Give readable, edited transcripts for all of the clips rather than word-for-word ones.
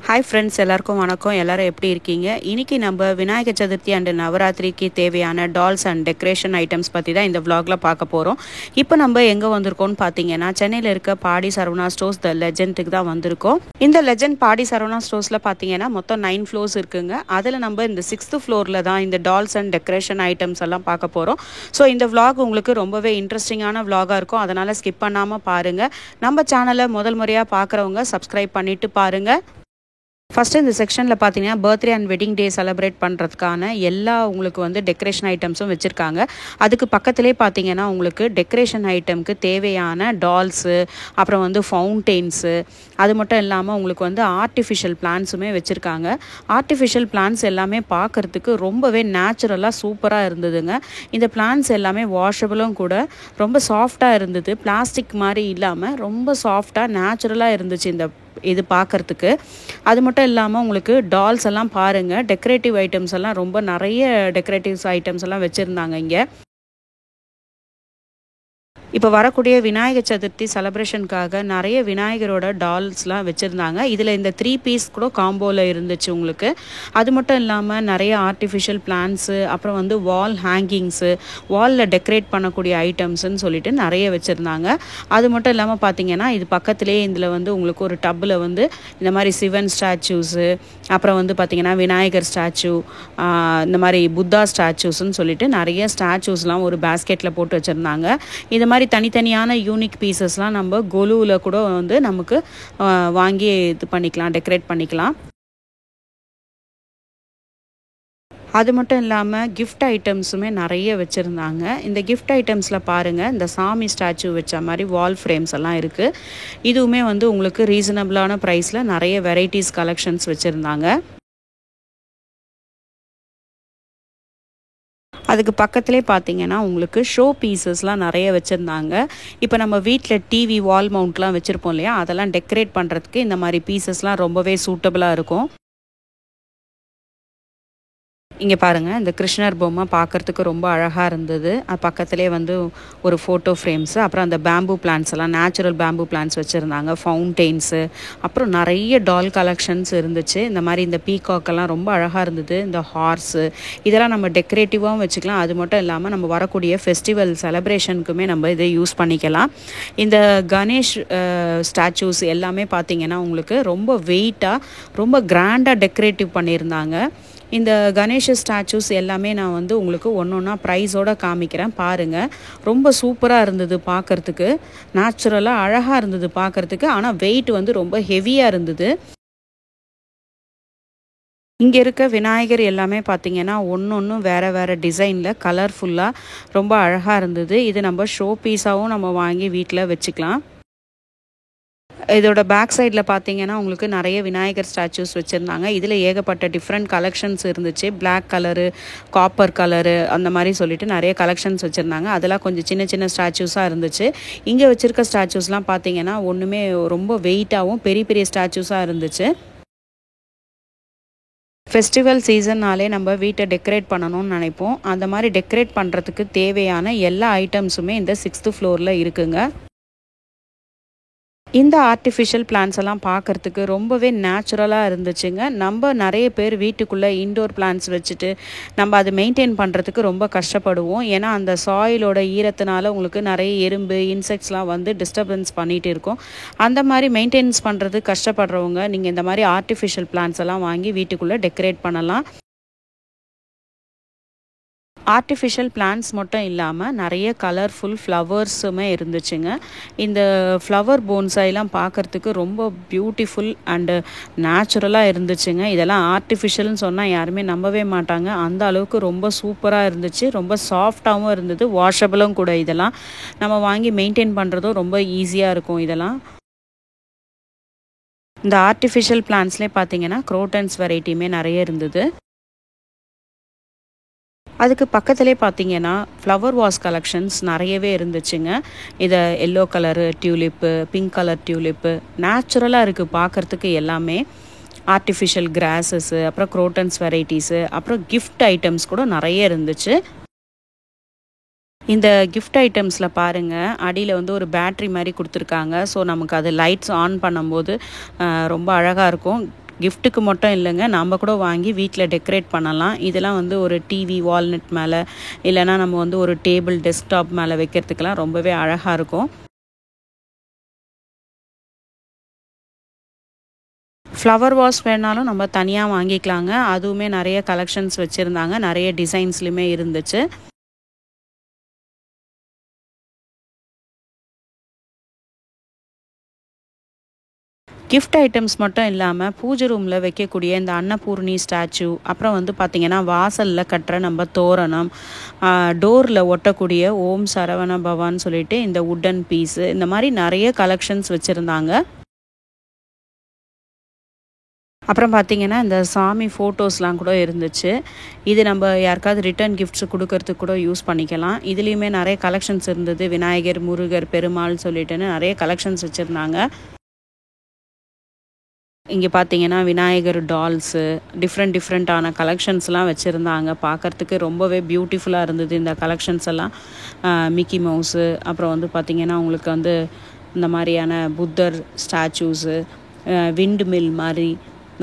Hi friends, எல்லாருக்கும் வணக்கம். எல்லாரும் எப்படி இருக்கீங்க? இன்னைக்கு நம்ம விநாயகர் சதுர்த்தி அண்ட் நவராத்திரிக்கு தேவையான டால்ஸ் அண்ட் டெக்கரேஷன் ஐட்டம்ஸ் பற்றி தான் இந்த vlogல பார்க்க போகிறோம். இப்போ நம்ம எங்கே வந்திருக்கோம்னு பார்த்தீங்கன்னா, சென்னையில் இருக்க பாடி சரவணா ஸ்டோர்ஸ் த லெஜெண்டுக்கு தான் வந்திருக்கோம். இந்த லெஜெண்ட் பாடி சரவணா ஸ்டோர்ஸில் பார்த்தீங்கன்னா மொத்தம் 9 ஃப்ளோர்ஸ் இருக்குங்க. அதில் நம்ம இந்த 6th ஃப்ளோரில் தான் இந்த டால்ஸ் அண்ட் டெக்கரேஷன் ஐட்டம்ஸ் எல்லாம் பார்க்க போகிறோம். ஸோ இந்த vlog உங்களுக்கு ரொம்பவே இன்ட்ரெஸ்டிங்கான vlog-ஆ இருக்கும். அதனால் ஸ்கிப் பண்ணாமல் பாருங்கள். நம்ம சேனலை முதல் முறையாக பார்க்குறவங்க சப்ஸ்கிரைப் பண்ணிவிட்டு பாருங்கள். ஃபஸ்ட்டு இந்த செக்ஷனில் பார்த்தீங்கன்னா birthday and wedding day celebrate பண்ணுறதுக்கான எல்லா உங்களுக்கு வந்து டெக்கரேஷன் ஐட்டம்ஸும் வச்சுருக்காங்க. அதுக்கு பக்கத்திலே பார்த்தீங்கன்னா உங்களுக்கு டெக்கரேஷன் ஐட்டம்க்கு தேவையான டால்ஸு, அப்புறம் வந்து ஃபவுண்டெயின்ஸு, அது மட்டும் இல்லாமல் உங்களுக்கு வந்து ஆர்டிஃபிஷியல் பிளான்ஸுமே வச்சுருக்காங்க. ஆர்டிஃபிஷியல் பிளான்ஸ் எல்லாமே பார்க்குறதுக்கு ரொம்பவே நேச்சுரலாக சூப்பராக இருந்ததுங்க. இந்த பிளான்ஸ் எல்லாமே வாஷபிளும் கூட, ரொம்ப சாஃப்டாக இருந்தது. பிளாஸ்டிக் மாதிரி இல்லாமல் ரொம்ப சாஃப்டாக நேச்சுரலாக இருந்துச்சு இந்த இது பார்க்குறதுக்கு. அது மட்டும் இல்லாமல் உங்களுக்கு டால்ஸ் எல்லாம் பாருங்கள், டெக்கரேட்டிவ் ஐட்டம்ஸ் எல்லாம் ரொம்ப நிறைய டெக்கரேட்டிவ்ஸ் ஐட்டம்ஸ் எல்லாம் வச்சுருந்தாங்க இங்கே. இப்போ வரக்கூடிய விநாயகர் சதுர்த்தி செலிப்ரேஷனுக்காக நிறைய விநாயகரோட டால்ஸ்லாம் வச்சுருந்தாங்க. இதில் இந்த 3 பீஸ் கூட காம்போவில் இருந்துச்சு உங்களுக்கு. அது மட்டும் இல்லாமல் நிறைய ஆர்டிஃபிஷியல் பிளான்ஸு, அப்புறம் வந்து வால் ஹேங்கிங்ஸு, வாலில் டெக்கரேட் பண்ணக்கூடிய ஐட்டம்ஸுன்னு சொல்லிட்டு நிறைய வச்சுருந்தாங்க. அது மட்டும் இல்லாமல் பார்த்தீங்கன்னா இது பக்கத்துலேயே இதில் வந்து உங்களுக்கு ஒரு டப்பில் வந்து இந்த மாதிரி சிவன் ஸ்டாச்சூஸு, அப்புறம் வந்து பார்த்திங்கன்னா விநாயகர் ஸ்டாச்சு, இந்த மாதிரி புத்தா ஸ்டாச்சூஸ்ன்னு சொல்லிட்டு நிறைய ஸ்டாச்சூஸ்லாம் ஒரு பேஸ்கெட்டில் போட்டு வச்சுருந்தாங்க. இது மாதிரி தனித்தனியான யூனிக் பீசஸ்லாம் நம்ம கொலுவில் கூட வந்து நமக்கு வாங்கி இது பண்ணிக்கலாம், டெக்கரேட் பண்ணிக்கலாம். அது மட்டும் இல்லாமல் கிஃப்ட் ஐட்டம்ஸுமே நிறைய வச்சுருந்தாங்க. இந்த கிஃப்ட் ஐட்டம்ஸில் பாருங்கள், இந்த சாமி ஸ்டாச்சு வச்ச மாதிரி வால் ஃப்ரேம்ஸ் எல்லாம் இருக்குது. இதுவுமே வந்து உங்களுக்கு ரீசனபிளான ப்ரைஸில் நிறைய வெரைட்டிஸ் கலெக்ஷன்ஸ் வச்சுருந்தாங்க. அதுக்கு பக்கத்துலேயே பார்த்தீங்கன்னா உங்களுக்கு ஷோ பீசஸ்லாம் நிறைய வச்சுருந்தாங்க. இப்போ நம்ம வீட்டில் டிவி வால் மவுண்ட்லாம் வச்சுருப்போம் இல்லையா, அதெல்லாம் டெக்கரேட் பண்ணுறதுக்கு இந்த மாதிரி பீசஸ்லாம் ரொம்பவே சூட்டபுளாக இருக்கும். இங்கே பாருங்கள், இந்த கிருஷ்ணர் பொம்மை பார்க்குறதுக்கு ரொம்ப அழகாக இருந்தது. அது பக்கத்துலேயே வந்து ஒரு ஃபோட்டோ ஃப்ரேம்ஸு, அப்புறம் அந்த பேம்பூ பிளான்ஸ் எல்லாம் நேச்சுரல் பேம்பூ பிளான்ஸ் வச்சுருந்தாங்க, ஃபவுண்டெயின்ஸு, அப்புறம் நிறைய டால் கலெக்ஷன்ஸ் இருந்துச்சு. இந்த மாதிரி இந்த பீகாக்கெல்லாம் ரொம்ப அழகாக இருந்தது. இந்த ஹார்ஸு இதெல்லாம் நம்ம டெக்கரேட்டிவாகவும் வச்சுக்கலாம். அது மட்டும் இல்லாமல் நம்ம வரக்கூடிய ஃபெஸ்டிவல் செலிப்ரேஷனுக்குமே நம்ம இதை யூஸ் பண்ணிக்கலாம். இந்த கணேஷ் ஸ்டாச்சூஸ் எல்லாமே பார்த்திங்கன்னா உங்களுக்கு ரொம்ப வெயிட்டாக, ரொம்ப கிராண்டாக டெக்கரேட்டிவ் பண்ணியிருந்தாங்க. இந்த கணேஷ ஸ்டாச்சூஸ் எல்லாமே நான் வந்து உங்களுக்கு ஒன்றா ப்ரைஸோடு காமிக்கிறேன் பாருங்கள். ரொம்ப சூப்பராக இருந்தது பார்க்குறதுக்கு, நேச்சுரலாக அழகாக இருந்தது பார்க்குறதுக்கு. ஆனால் வெயிட் வந்து ரொம்ப ஹெவியாக இருந்தது. இங்கே இருக்க விநாயகர் எல்லாமே பார்த்திங்கன்னா ஒன்று வேறு வேறு டிசைனில் கலர்ஃபுல்லாக ரொம்ப அழகாக இருந்தது. இது நம்ம ஷோ பீஸாகவும் நம்ம வாங்கி வீட்டில் வச்சுக்கலாம். இதோட பேக் சைடில் பார்த்தீங்கன்னா உங்களுக்கு நிறைய விநாயகர் ஸ்டாச்சூஸ் வச்சுருந்தாங்க. இதில் ஏகப்பட்ட டிஃப்ரெண்ட் கலெக்ஷன்ஸ் இருந்துச்சு. பிளாக் கலரு, காப்பர் கலரு, அந்த மாதிரி சொல்லிட்டு நிறைய கலெக்ஷன்ஸ் வச்சுருந்தாங்க. அதெல்லாம் கொஞ்சம் சின்ன சின்ன ஸ்டாச்சூஸாக இருந்துச்சு. இங்கே வச்சுருக்க ஸ்டாச்சூஸ்லாம் பார்த்தீங்கன்னா ஒன்றுமே ரொம்ப வெயிட்டாகவும் பெரிய பெரிய ஸ்டாச்சூஸாக இருந்துச்சு. ஃபெஸ்டிவல் சீசன்னாலே நம்ம வீட்டை டெக்கரேட் பண்ணணும்னு நினைப்போம். அந்த மாதிரி டெக்கரேட் பண்ணுறதுக்கு தேவையான எல்லா ஐட்டம்ஸுமே இந்த 6th ஃப்ளோரில் இருக்குங்க. இந்த ஆர்டிஃபிஷியல் பிளான்ஸ் எல்லாம் பார்க்குறதுக்கு ரொம்பவே நேச்சுரலாக இருந்துச்சுங்க. நம்ம நிறைய பேர் வீட்டுக்குள்ளே இன்டோர் பிளான்ஸ் வச்சுட்டு நம்ம அதை மெயின்டைன் பண்ணுறதுக்கு ரொம்ப கஷ்டப்படுவோம். ஏன்னா அந்த சாயிலோட ஈரத்தினால உங்களுக்கு நிறைய எறும்பு, இன்செக்ட்ஸ்லாம் வந்து டிஸ்டர்பன்ஸ் பண்ணிகிட்டு இருக்கும். அந்த மாதிரி மெயின்டெனன்ஸ் பண்ணுறது கஷ்டப்படுறவங்க நீங்கள் இந்த மாதிரி ஆர்டிஃபிஷியல் பிளான்ஸ் எல்லாம் வாங்கி வீட்டுக்குள்ளே டெக்கரேட் பண்ணலாம். ஆர்டிஃபிஷியல் பிளான்ஸ் மட்டும் இல்லாமல் நிறைய கலர்ஃபுல் ஃப்ளவர்ஸுமே இருந்துச்சுங்க. இந்த ஃப்ளவர் போன்சாயெல்லாம் பார்க்குறதுக்கு ரொம்ப பியூட்டிஃபுல் அண்டு நேச்சுரலாக இருந்துச்சுங்க. இதெல்லாம் ஆர்டிஃபிஷியல்னு சொன்னால் யாருமே நம்பவே மாட்டாங்க. அந்த அளவுக்கு ரொம்ப சூப்பராக இருந்துச்சு. ரொம்ப சாஃப்டாகவும் இருந்தது, வாஷபிளும் கூட. இதெல்லாம் நம்ம வாங்கி மெயின்டைன் பண்ணுறதும் ரொம்ப ஈஸியாக இருக்கும். இதெல்லாம் இந்த ஆர்டிஃபிஷியல் பிளான்ஸ்லேயே பார்த்தீங்கன்னா குரோட்டன்ஸ் வெரைட்டியுமே நிறைய இருந்தது. அதுக்கு பக்கத்துலேயே பார்த்தீங்கன்னா ஃப்ளவர் வாஸ் கலெக்ஷன்ஸ் நிறையவே இருந்துச்சுங்க. இதை எல்லோ கலரு டியூலிப்பு, பிங்க் கலர் டியூலிப்பு, நேச்சுரலாக இருக்குது பார்க்குறதுக்கு எல்லாமே. ஆர்டிஃபிஷியல் கிராஸஸ்ஸு, அப்புறம் குரோட்டன்ஸ் வெரைட்டிஸு, அப்புறம் கிஃப்ட் ஐட்டம்ஸ் கூட நிறைய இருந்துச்சு. இந்த கிஃப்ட் ஐட்டம்ஸில் பாருங்கள், அடியில் வந்து ஒரு பேட்ரி மாதிரி கொடுத்துருக்காங்க. ஸோ நமக்கு அது லைட்ஸ் ஆன் பண்ணும்போது ரொம்ப அழகாக இருக்கும். கிஃப்ட்டுக்கு மட்டும் இல்லைங்க, நம்ம கூட வாங்கி வீட்டில் டெக்கரேட் பண்ணலாம். இதெல்லாம் வந்து ஒரு டிவி வால்நட் மேலே இல்லைனா நம்ம வந்து ஒரு டேபிள் டெஸ்க்டாப் மேலே வைக்கிறதுக்கெல்லாம் ரொம்பவே அழகாக இருக்கும். ஃப்ளவர் வாஸ் வேணாலும் நம்ம தனியாக வாங்கிக்கலாங்க. அதுவுமே நிறைய கலெக்ஷன்ஸ் வச்சுருந்தாங்க, நிறைய டிசைன்ஸ்லையுமே இருந்துச்சு. கிஃப்ட் ஐட்டம்ஸ் மட்டும் இல்லாமல் பூஜை ரூமில் வைக்கக்கூடிய இந்த அன்னபூர்ணி ஸ்டாச்சு, அப்புறம் வந்து பார்த்திங்கன்னா வாசலில் கட்டுற நம்ம தோரணம், டோரில் ஒட்டக்கூடிய ஓம் சரவண பவான்னு சொல்லிட்டு இந்த உட்டன் பீஸு, இந்த மாதிரி நிறைய கலெக்ஷன்ஸ் வச்சுருந்தாங்க. அப்புறம் பார்த்திங்கன்னா இந்த சாமி ஃபோட்டோஸ்லாம் கூட இருந்துச்சு. இது நம்ம யாருக்காவது ரிட்டர்ன் கிஃப்ட்ஸ் கொடுக்கறதுக்கு கூட யூஸ் பண்ணிக்கலாம். இதுலேயுமே நிறைய கலெக்ஷன்ஸ் இருந்தது. விநாயகர், முருகர், பெருமாள் சொல்லிட்டுன்னு நிறைய கலெக்ஷன்ஸ் வச்சுருந்தாங்க. இங்கே பார்த்தீங்கன்னா விநாயகர் டால்ஸு, டிஃப்ரெண்ட்டான கலெக்ஷன்ஸ்லாம் வச்சுருந்தாங்க. பார்க்குறதுக்கு ரொம்பவே பியூட்டிஃபுல்லாக இருந்தது இந்த கலெக்ஷன்ஸ் எல்லாம். மிக்கி மவுஸு, அப்புறம் வந்து பார்த்திங்கன்னா உங்களுக்கு வந்து இந்த மாதிரியான புத்தர் ஸ்டாச்சூஸு, விண்ட் மில் மாதிரி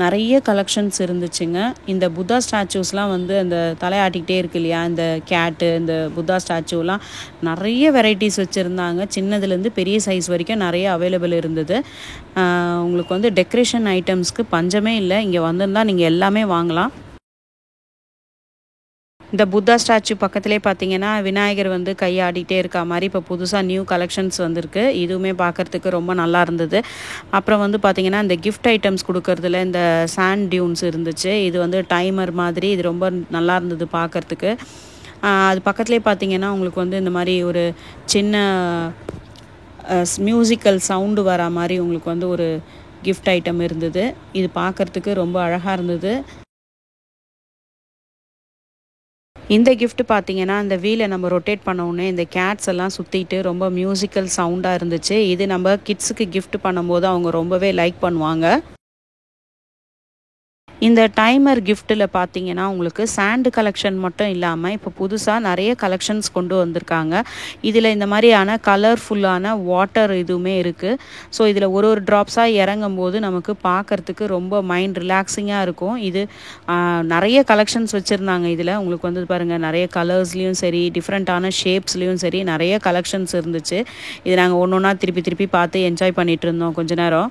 நிறைய கலெக்ஷன்ஸ் இருந்துச்சுங்க. இந்த புத்தா ஸ்டாச்சூஸ்லாம் வந்து அந்த தலையாட்டிக்கிட்டே இருக்கு இல்லையா, இந்த கேட்டு, இந்த புத்தா ஸ்டாச்சூலாம் நிறைய வெரைட்டிஸ் வச்சுருந்தாங்க. சின்னதுலேருந்து பெரிய சைஸ் வரைக்கும் நிறைய அவைலபிள் இருந்தது. உங்களுக்கு வந்து டெக்கரேஷன் ஐட்டம்ஸ்க்கு பஞ்சமே இல்லை. இங்கே வந்திருந்தால் நீங்கள் எல்லாமே வாங்கலாம். இந்த புத்தா ஸ்டாச்சு பக்கத்துலேயே பார்த்தீங்கன்னா விநாயகர் வந்து கையாடிட்டே இருக்க மாதிரி இப்போ புதுசாக நியூ கலெக்ஷன்ஸ் வந்திருக்கு. இதுவுமே பார்க்குறதுக்கு ரொம்ப நல்லா இருந்தது. அப்புறம் வந்து பார்த்திங்கன்னா இந்த கிஃப்ட் ஐட்டம்ஸ் கொடுக்கறதுல இந்த சாண்ட் டியூன்ஸ் இருந்துச்சு. இது வந்து டைமர் மாதிரி, இது ரொம்ப நல்லா இருந்தது பார்க்குறதுக்கு. அது பக்கத்துலேயே பார்த்திங்கன்னா உங்களுக்கு வந்து இந்த மாதிரி ஒரு சின்ன மியூசிக்கல் சவுண்டு வர மாதிரி உங்களுக்கு வந்து ஒரு கிஃப்ட் ஐட்டம் இருந்தது. இது பார்க்குறதுக்கு ரொம்ப அழகாக இருந்தது. இந்த கிஃப்ட் பார்த்தீங்கன்னா இந்த வீலை நம்ம ரொட்டேட் பண்ண உடனே இந்த கேட்ஸ் எல்லாம் சுற்றிட்டு ரொம்ப மியூசிக்கல் சவுண்டாக இருந்துச்சு. இது நம்ம கிட்ஸுக்கு கிஃப்ட் பண்ணும்போது அவங்க ரொம்பவே லைக் பண்ணுவாங்க. இந்த டைமர் கிஃப்ட்டில் பார்த்தீங்கன்னா உங்களுக்கு சாண்டு கலெக்ஷன் மட்டும் இல்லாமல் இப்போ புதுசாக நிறைய கலெக்ஷன்ஸ் கொண்டு வந்திருக்காங்க. இதில் இந்த மாதிரியான கலர்ஃபுல்லான வாட்டர் இதுவுமே இருக்குது. ஸோ இதில் ஒரு ட்ராப்ஸாக இறங்கும் போது நமக்கு பார்க்குறதுக்கு ரொம்ப மைண்ட் ரிலாக்ஸிங்காக இருக்கும். இது நிறைய கலெக்ஷன்ஸ் வச்சுருந்தாங்க. இதில் உங்களுக்கு வந்து பாருங்கள், நிறைய கலர்ஸ்லேயும் சரி, டிஃப்ரெண்ட்டான ஷேப்ஸ்லேயும் சரி நிறைய கலெக்ஷன்ஸ் இருந்துச்சு. இது நாங்கள் ஒன்று ஒன்றா திருப்பி பார்த்து என்ஜாய் பண்ணிகிட்டு இருந்தோம் கொஞ்ச நேரம்.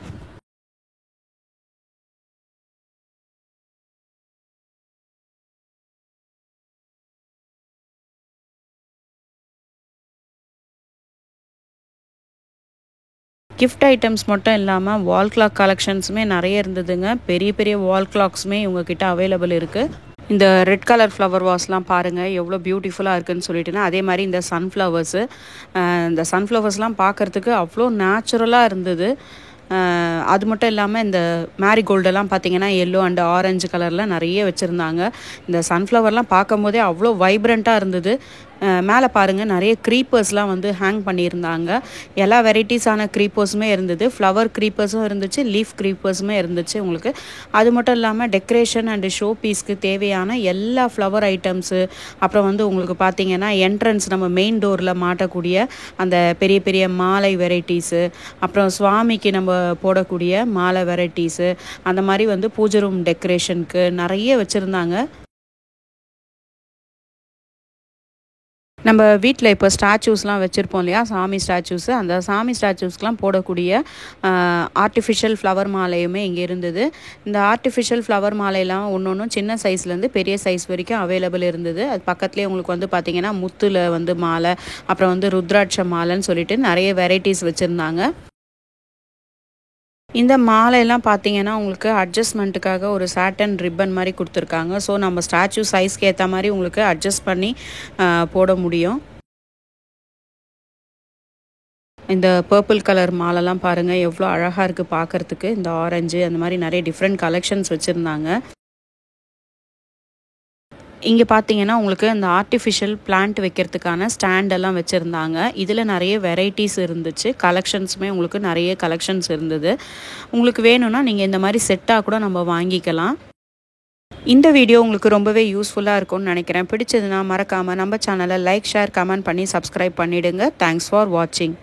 கிஃப்ட் ஐட்டம்ஸ் மட்டும் இல்லாமல் வால் கிளாக் கலெக்ஷன்ஸுமே நிறைய இருந்ததுங்க. பெரிய வால் கிளாக்ஸுமே இவங்கக்கிட்ட அவைலபிள் இருக்குது. இந்த ரெட் கலர் ஃப்ளவர் வாஸ்லாம் பாருங்கள் எவ்வளோ பியூட்டிஃபுல்லாக இருக்குதுன்னு சொல்லிட்டுனா, அதே மாதிரி இந்த சன்ஃப்ளவர்ஸு, இந்த சன்ஃப்ளவர்ஸ்லாம் பார்க்குறதுக்கு அவ்வளோ நேச்சுரலாக இருந்தது. அது மட்டும் இல்லாமல் இந்த மேரிகோல்டெல்லாம் பார்த்திங்கன்னா எல்லோ அண்ட் ஆரஞ்சு கலரில் நிறைய வச்சுருந்தாங்க. இந்த சன்ஃப்ளவர்லாம் பார்க்கும் போதே அவ்வளோ வைப்ரண்ட்டாக இருந்தது. மேலே பாருங்கள் நிறைய க்ரீப்பர்ஸ்லாம் வந்து ஹேங் பண்ணியிருந்தாங்க. எல்லா வெரைட்டிஸான க்ரீப்பர்ஸுமே இருந்தது. ஃப்ளவர் க்ரீப்பர்ஸும் இருந்துச்சு, லீஃப் க்ரீப்பர்ஸுமே இருந்துச்சு உங்களுக்கு. அது மட்டும் இல்லாமல் டெக்கரேஷன் அண்டு ஷோ பீஸ்க்கு தேவையான எல்லா ஃப்ளவர் ஐட்டம்ஸு, அப்புறம் வந்து உங்களுக்கு பார்த்திங்கன்னா என்ட்ரன்ஸ் நம்ம மெயின் டோரில் மாட்டக்கூடிய அந்த பெரிய மாலை வெரைட்டிஸு, அப்புறம் சுவாமிக்கு நம்ம போடக்கூடிய மாலை வெரைட்டிஸு, அந்த மாதிரி வந்து பூஜை ரூம் டெக்கரேஷனுக்கு நிறைய வச்சுருந்தாங்க. நம்ம வீட்டில் இப்போ ஸ்டாச்சூஸ்லாம் வச்சுருப்போம் இல்லையா, சாமி ஸ்டாச்சூஸு, அந்த சாமி ஸ்டாச்சூஸ்க்கெலாம் போடக்கூடிய ஆர்டிஃபிஷியல் ஃப்ளவர் மாலையுமே இங்கே இருந்தது. இந்த ஆர்டிஃபிஷியல் ஃப்ளவர் மாலையெல்லாம் ஒன்று சின்ன சைஸ்லேருந்து பெரிய சைஸ் வரைக்கும் அவைலபிள் இருந்தது. அது பக்கத்துலேயே உங்களுக்கு வந்து பார்த்திங்கன்னா முத்தில் வந்து மாலை, அப்புறம் வந்து ருத்ராட்ச மாலைன்னு சொல்லிட்டு நிறைய வெரைட்டிஸ் வச்சுருந்தாங்க. இந்த மாலையெல்லாம் பார்த்தீங்கன்னா உங்களுக்கு அட்ஜஸ்ட்மெண்ட்டுக்காக ஒரு சாட்டன் ரிப்பன் மாதிரி கொடுத்துருக்காங்க. ஸோ நம்ம ஸ்டாச்சு சைஸ்க்கு ஏற்ற மாதிரி உங்களுக்கு அட்ஜஸ்ட் பண்ணி போட முடியும். இந்த பர்பிள் கலர் மாலைலாம் பாருங்கள் எவ்வளோ அழகாக இருக்குது பார்க்குறதுக்கு. இந்த ஆரஞ்சு அந்த மாதிரி நிறைய டிஃப்ரெண்ட் கலெக்ஷன்ஸ் வச்சுருந்தாங்க. இங்கே பார்த்தீங்கன்னா உங்களுக்கு இந்த ஆர்டிஃபிஷியல் பிளான்ட் வைக்கிறதுக்கான ஸ்டாண்டெல்லாம் வச்சுருந்தாங்க. இதில் நிறைய வெரைட்டிஸ் இருந்துச்சு. கலெக்ஷன்ஸுமே உங்களுக்கு நிறைய கலெக்ஷன்ஸ் இருந்தது. உங்களுக்கு வேணும்னா நீங்கள் இந்த மாதிரி செட்டாக கூட நம்ம வாங்கிக்கலாம். இந்த வீடியோ உங்களுக்கு ரொம்பவே யூஸ்ஃபுல்லாக இருக்கும்னு நினைக்கிறேன். பிடிச்சதுன்னா மறக்காமல் நம்ம சேனலை லைக், ஷேர், கமெண்ட் பண்ணி சப்ஸ்கிரைப் பண்ணிவிடுங்க. தேங்க்ஸ் ஃபார் வாட்சிங்.